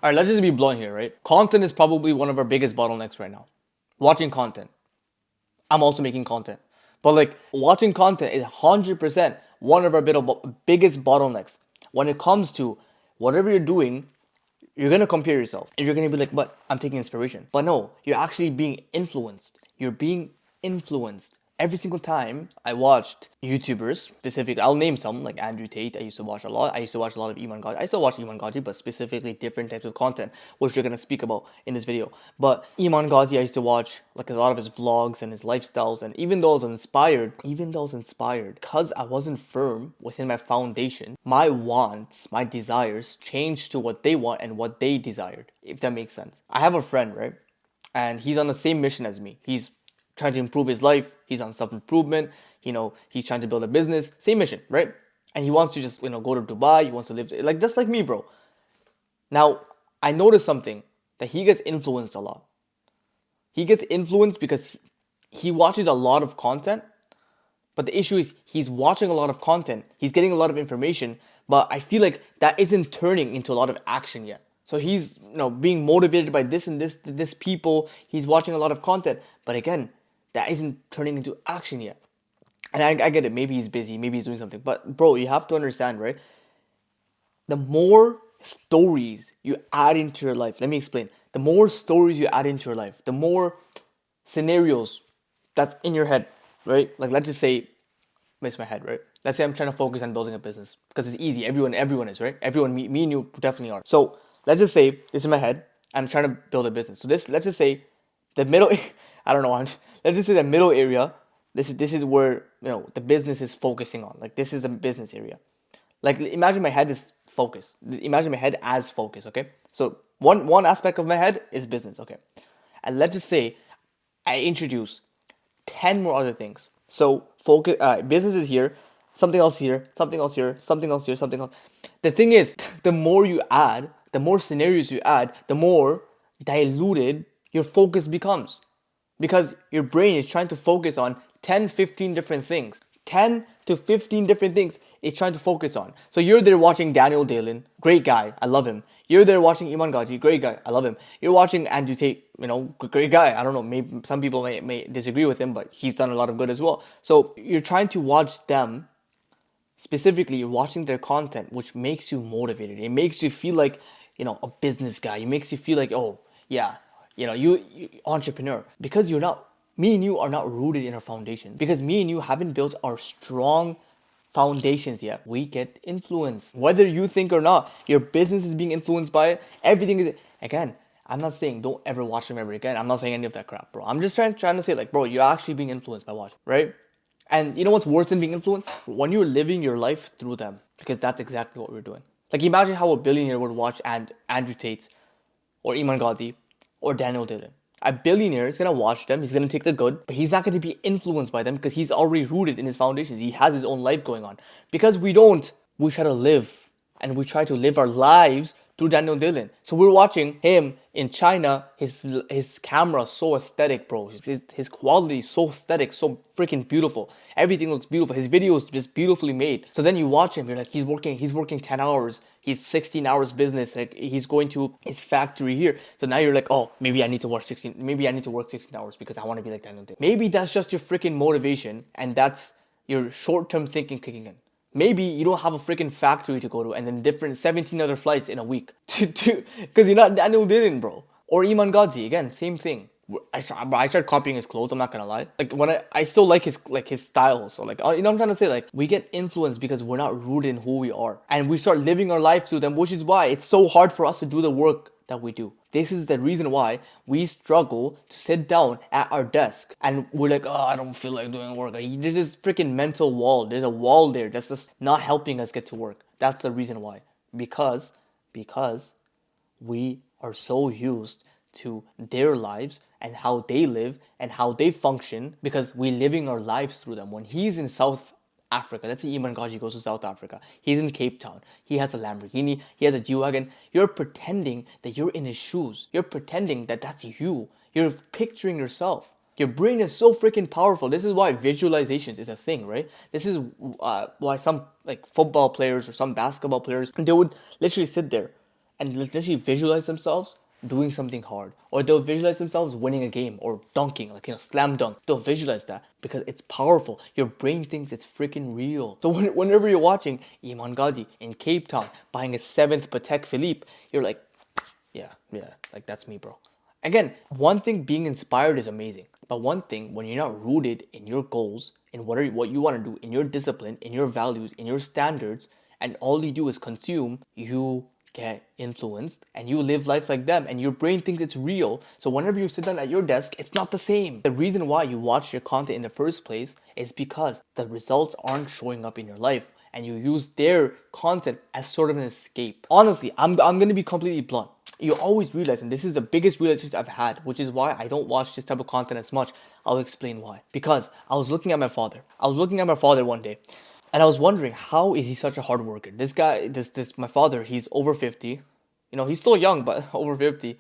All right, let's just be blunt here, right? Content is probably one of our biggest bottlenecks right now. Watching content. I'm also making content. But like watching content is 100% one of our biggest bottlenecks. When it comes to whatever you're doing, you're gonna compare yourself. And you're gonna be like, but I'm taking inspiration. But no, you're actually being influenced. You're being influenced. Every single time I watched YouTubers, specifically, I'll name some, like Andrew Tate, I used to watch a lot. I used to watch a lot of Iman Ghazi. I still watch Iman Ghazi, but specifically different types of content, which we're gonna speak about in this video. But Iman Ghazi, I used to watch like a lot of his vlogs and his lifestyles, and even though I was inspired, because I wasn't firm within my foundation, my wants, my desires changed to what they want and what they desired, if that makes sense. I have a friend, right? And he's on the same mission as me. He's trying to improve his life. He's on self-improvement. He's trying to build a business. Same mission, right? And he wants to just, go to Dubai. He wants to live like just like me, bro. Now, I noticed something that he gets influenced a lot. He gets influenced because he watches a lot of content. But the issue is he's watching a lot of content. He's getting a lot of information, but I feel like that isn't turning into a lot of action yet. So he's, being motivated by this and this people. He's watching a lot of content, but again, that isn't turning into action yet. And I get it. Maybe he's busy. Maybe he's doing something. But bro, you have to understand, right? The more stories you add into your life, let me explain. The more stories you add into your life, the more scenarios that's in your head, right? Like let's just say, miss my head, right? Let's say I'm trying to focus on building a business because it's easy. Everyone is, right? Everyone, me and you definitely are. So let's just say this is in my head. I'm trying to build a business. So let's just say the middle. I don't know. Let's just say the middle area. This is where the business is focusing on. Like this is a business area. Like imagine my head is focused. Imagine my head as focus. Okay. So one aspect of my head is business. Okay. And let's just say I introduce 10 more other things. So focus, business is here, something else here, something else here, something else here, something else. The thing is, the more you add, the more scenarios you add, the more diluted your focus becomes. Because your brain is trying to focus on 10, 15 different things. 10 to 15 different things it's trying to focus on. So you're there watching Daniel Dalen, great guy, I love him. You're there watching Iman Ghazi, great guy, I love him. You're watching Andrew Tate, great guy. I don't know, maybe some people may disagree with him, but he's done a lot of good as well. So you're trying to watch them, specifically you're watching their content, which makes you motivated. It makes you feel like, a business guy. It makes you feel like, oh, yeah, you entrepreneur. Because me and you are not rooted in our foundation. Because me and you haven't built our strong foundations yet. We get influenced. Whether you think or not, your business is being influenced by it. Everything is, again, I'm not saying don't ever watch them ever again. I'm not saying any of that crap, bro. I'm just trying to say, like, bro, you're actually being influenced by watching, right? And you know what's worse than being influenced? When you're living your life through them. Because that's exactly what we're doing. Like, imagine how a billionaire would watch Andrew Tate or Iman Ghazi or Daniel Dillon. A billionaire is gonna watch them, he's gonna take the good, but he's not gonna be influenced by them because he's already rooted in his foundations. He has his own life going on. Because we don't, we try to live and we try to live our lives through Daniel Dillon. So we're watching him in China, his camera so aesthetic, bro. His quality is so aesthetic, so freaking beautiful. Everything looks beautiful. His videos just beautifully made. So then you watch him, you're like, he's working 10 hours. He's 16 hours business. Like he's going to his factory here. So now you're like, oh, maybe I need to work 16 hours because I want to be like Daniel Dillon. Maybe that's just your freaking motivation and that's your short-term thinking kicking in. Maybe you don't have a freaking factory to go to and then different 17 other flights in a week because you're not Daniel Dillon, bro. Or Iman Ghazi, again, same thing. I started copying his clothes, I'm not gonna lie. Like when I still like his style. So like I'm trying to say, like, we get influenced because we're not rooted in who we are. And we start living our life through them, which is why it's so hard for us to do the work that we do. This is the reason why we struggle to sit down at our desk and we're like, oh, I don't feel like doing work. There's this freaking mental wall. There's a wall there that's just not helping us get to work. That's the reason why. Because we are so used to their lives and how they live and how they function because we're living our lives through them. When he's in South Africa, let's say Iman Ghazi goes to South Africa, he's in Cape Town, he has a Lamborghini, he has a G-Wagon, you're pretending that you're in his shoes. You're pretending that that's you. You're picturing yourself. Your brain is so freaking powerful. This is why visualizations is a thing, right? This is why some like football players or some basketball players, they would literally sit there and literally visualize themselves doing something hard, or they'll visualize themselves winning a game or dunking, like, slam dunk. They'll visualize that because it's powerful. Your brain thinks it's freaking real. So whenever you're watching Iman Ghazi in Cape Town buying his seventh Patek Philippe, you're like, yeah, like that's me, bro. Again, one thing, being inspired is amazing, but one thing, when you're not rooted in your goals, in what you want to do, in your discipline, in your values, in your standards, and all you do is consume, you get influenced and you live life like them, and your brain thinks it's real. So whenever you sit down at your desk, it's not the same. The reason why you watch your content in the first place is because the results aren't showing up in your life, and you use their content as sort of an escape. Honestly, I'm gonna be completely blunt. You always realize, and this is the biggest realization I've had, which is why I don't watch this type of content as much. I'll explain why. Because I was looking at my father. One day, and I was wondering, how is he such a hard worker? This guy, my father, he's over 50. He's still young, but over 50,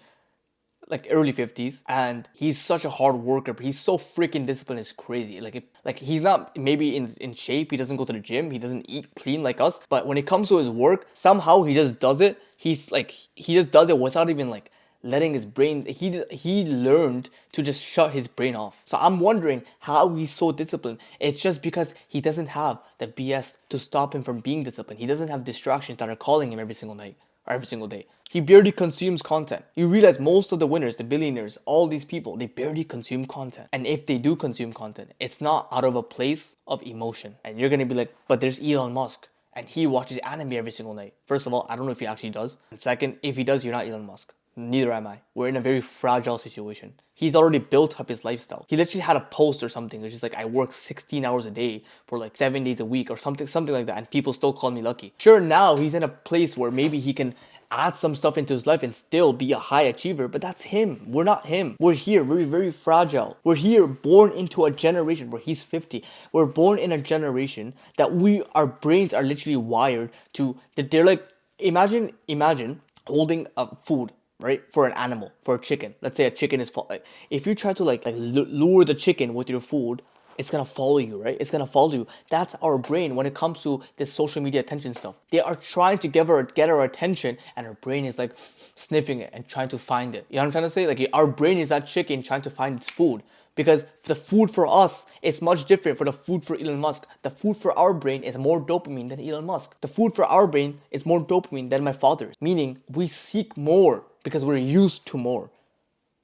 like early 50s, and he's such a hard worker, but he's so freaking disciplined. It's crazy. Like he's not maybe in shape, he doesn't go to the gym, he doesn't eat clean like us, but when it comes to his work, somehow he just does it. He just does it without even like letting his brain, he learned to just shut his brain off. So I'm wondering how he's so disciplined. It's just because he doesn't have the BS to stop him from being disciplined. He doesn't have distractions that are calling him every single night or every single day. He barely consumes content. You realize most of the winners, the billionaires, all these people, they barely consume content. And if they do consume content, it's not out of a place of emotion. And you're gonna be like, but there's Elon Musk, and he watches anime every single night. First of all, I don't know if he actually does. And second, if he does, you're not Elon Musk. Neither am I. We're in a very fragile situation. He's already built up his lifestyle. He literally had a post or something, which is like, I work 16 hours a day for like 7 days a week or something like that, and people still call me lucky. Sure, now he's in a place where maybe he can add some stuff into his life and still be a high achiever, but that's him. We're not him. We're here, very, very fragile. We're here, born into a generation where he's 50. We're born in a generation that our brains are literally wired to, that they're like, imagine holding a food, right, for an animal, for a chicken. Let's say a chicken is, like, if you try to lure the chicken with your food, it's gonna follow you, right? It's gonna follow you. That's our brain when it comes to this social media attention stuff. They are trying to get our attention, and our brain is like sniffing it and trying to find it. You know what I'm trying to say? Like, our brain is that chicken trying to find its food. Because the food for us is much different from the food for Elon Musk. The food for our brain is more dopamine than Elon Musk. The food for our brain is more dopamine than my father's. Meaning, we seek more because we're used to more.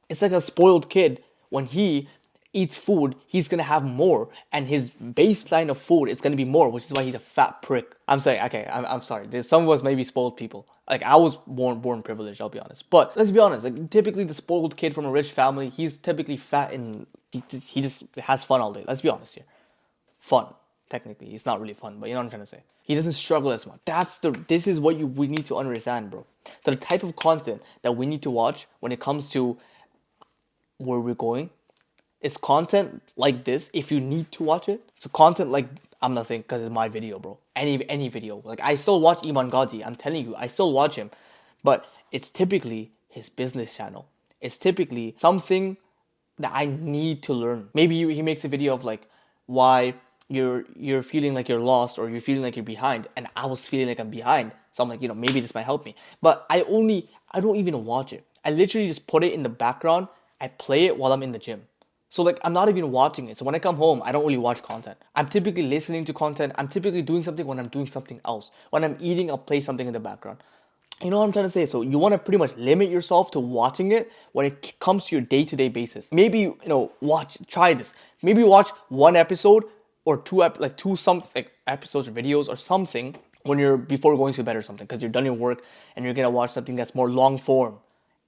It's like a spoiled kid. When he eats food, he's gonna have more, and his baseline of food is gonna be more, which is why he's a fat prick. I'm saying, okay, I'm sorry. There's some of us may be spoiled people. Like, I was born privileged, I'll be honest. But let's be honest, like, typically the spoiled kid from a rich family, he's typically fat and he just has fun all day. Let's be honest here. Fun. Technically, it's not really fun, but you know what I'm trying to say. He doesn't struggle as much. This is what we need to understand, bro. So the type of content that we need to watch when it comes to where we're going, it's content like this if you need to watch it. So content like, I'm not saying because it's my video, bro. Any video. Like, I still watch Iman Ghazi. I'm telling you, I still watch him. But it's typically his business channel. It's typically something that I need to learn. Maybe he makes a video of like why you're feeling like you're lost, or you're feeling like you're behind, and I was feeling like I'm behind. So I'm like, maybe this might help me. But I don't even watch it. I literally just put it in the background. I play it while I'm in the gym. So like, I'm not even watching it. So when I come home, I don't really watch content. I'm typically listening to content. I'm typically doing something when I'm doing something else. When I'm eating, I'll play something in the background. You know what I'm trying to say? So you want to pretty much limit yourself to watching it when it comes to your day-to-day basis. Maybe, try this. Maybe watch one episode or two episodes or videos or something before going to bed or something, because you're done your work and you're going to watch something that's more long form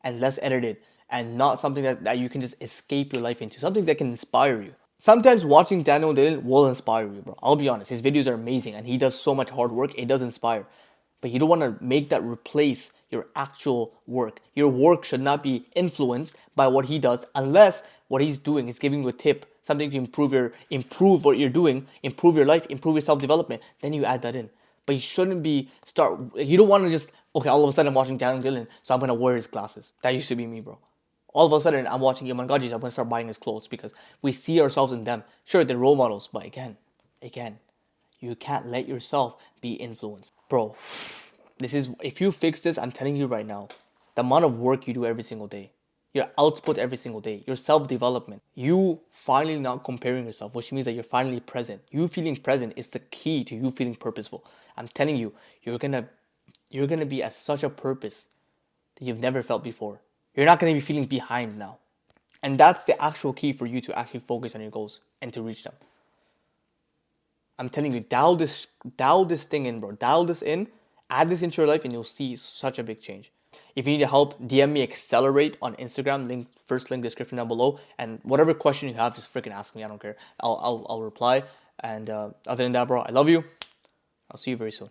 and less edited, and not something that you can just escape your life into, something that can inspire you. Sometimes watching Daniel Dillon will inspire you, bro. I'll be honest, his videos are amazing and he does so much hard work, it does inspire. But you don't want to make that replace your actual work. Your work should not be influenced by what he does, unless what he's doing is giving you a tip, something to improve what you're doing, improve your life, improve your self-development. Then you add that in. But you shouldn't you don't want to just, okay, all of a sudden I'm watching Daniel Dillon, so I'm going to wear his glasses. That used to be me, bro. All of a sudden, I'm watching Iman Ghazi, so I'm going to start buying his clothes because we see ourselves in them. Sure, they're role models, but again, you can't let yourself be influenced. Bro, If you fix this, I'm telling you right now, the amount of work you do every single day, your output every single day, your self-development, you finally not comparing yourself, which means that you're finally present. You feeling present is the key to you feeling purposeful. I'm telling you, you're gonna be at such a purpose that you've never felt before. You're not gonna be feeling behind now. And that's the actual key for you to actually focus on your goals and to reach them. I'm telling you, dial this thing in, bro. Dial this in, add this into your life, and you'll see such a big change. If you need help, DM me Accelerate on Instagram. First link description down below. And whatever question you have, just freaking ask me. I don't care. I'll reply. And other than that, bro, I love you. I'll see you very soon.